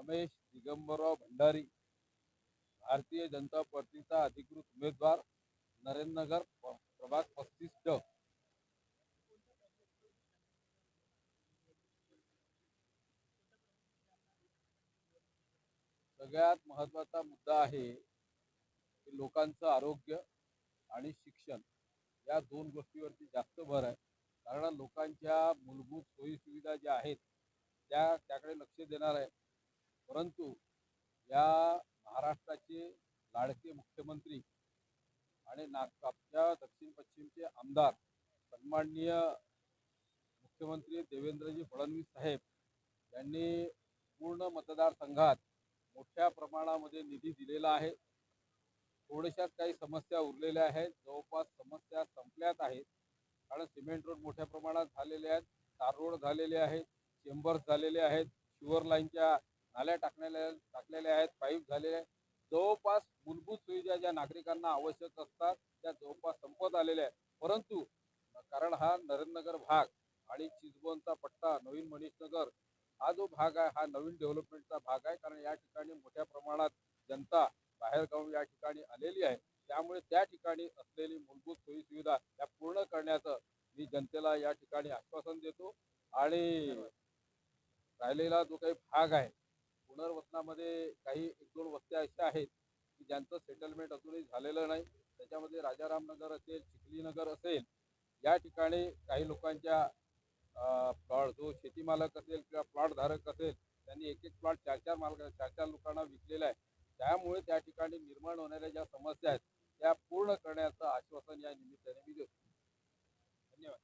रमेश दिगंबरराव भंडारी, भारतीय जनता पार्टीचा अधिकृत उमेदवार, नरेंद्रनगर प्रभाग 35 सगळ्यात महत्वाचा मुद्दा आहे की लोकांचं आरोग्य आणि शिक्षण या दोन गोष्टीवरती जास्त भर आहे. कारण लोकांच्या मूलभूत सोयी सुविधा ज्या आहेत त्याकडे लक्ष देणार आहे. परंतु या महाराष्ट्राचे लाडके मुख्यमंत्री आणि नागपूरच्या दक्षिण पश्चिमचे आमदार सन्माननीय मुख्यमंत्री देवेंद्रजी फडणवीस साहेब यांनी पूर्ण मतदारसंघात मोठ्या प्रमाणामध्ये निधी दिलेला आहे. थोड्याशाच काही समस्या उरलेल्या आहेत, जवळपास समस्या संपल्यात आहेत. कारण सिमेंट रोड मोठ्या प्रमाणात झालेले आहेत, तार रोड झालेले आहेत, चेंबर्स झालेले आहेत, शुअर लाईनच्या नाल्या टाकलेल्या आहेत, पाईप झालेले आहेत. जवळपास मूलभूत सुविधा ज्या नागरिकांना आवश्यक असतात त्या जवळपास संपत आलेल्या आहेत. परंतु कारण हा नरेंद्रनगर भाग आणि चिचबोनचा पट्टा, नवीन मनीषनगर हा जो भाग आहे हा नवीन डेव्हलपमेंटचा भाग आहे. कारण या ठिकाणी मोठ्या प्रमाणात जनता बाहेरगावून या ठिकाणी आलेली आहे. त्यामुळे त्या ठिकाणी असलेली मूलभूत सोयी सुविधा त्या पूर्ण करण्याचं मी जनतेला या ठिकाणी आश्वासन देतो. आणि राहिलेला जो काही भाग आहे पुनर्वसनामध्ये काही एक दोन वस्त्या अशा आहेत की ज्यांचं सेटलमेंट अजूनही झालेलं नाही. त्याच्यामध्ये राजाराम नगर असेल, चिखली नगर असेल, या ठिकाणी काही लोकांच्या प्लॉट जो शेती मालक असेल किंवा प्लॉट धारक असेल त्यांनी एक एक प्लॉट चार चार लोकांना विकलेला आहे. त्यामुळे त्या ठिकाणी निर्माण होणाऱ्या ज्या समस्या आहेत त्या पूर्ण करण्याचं आश्वासन या निमित्ताने मी देतो. धन्यवाद.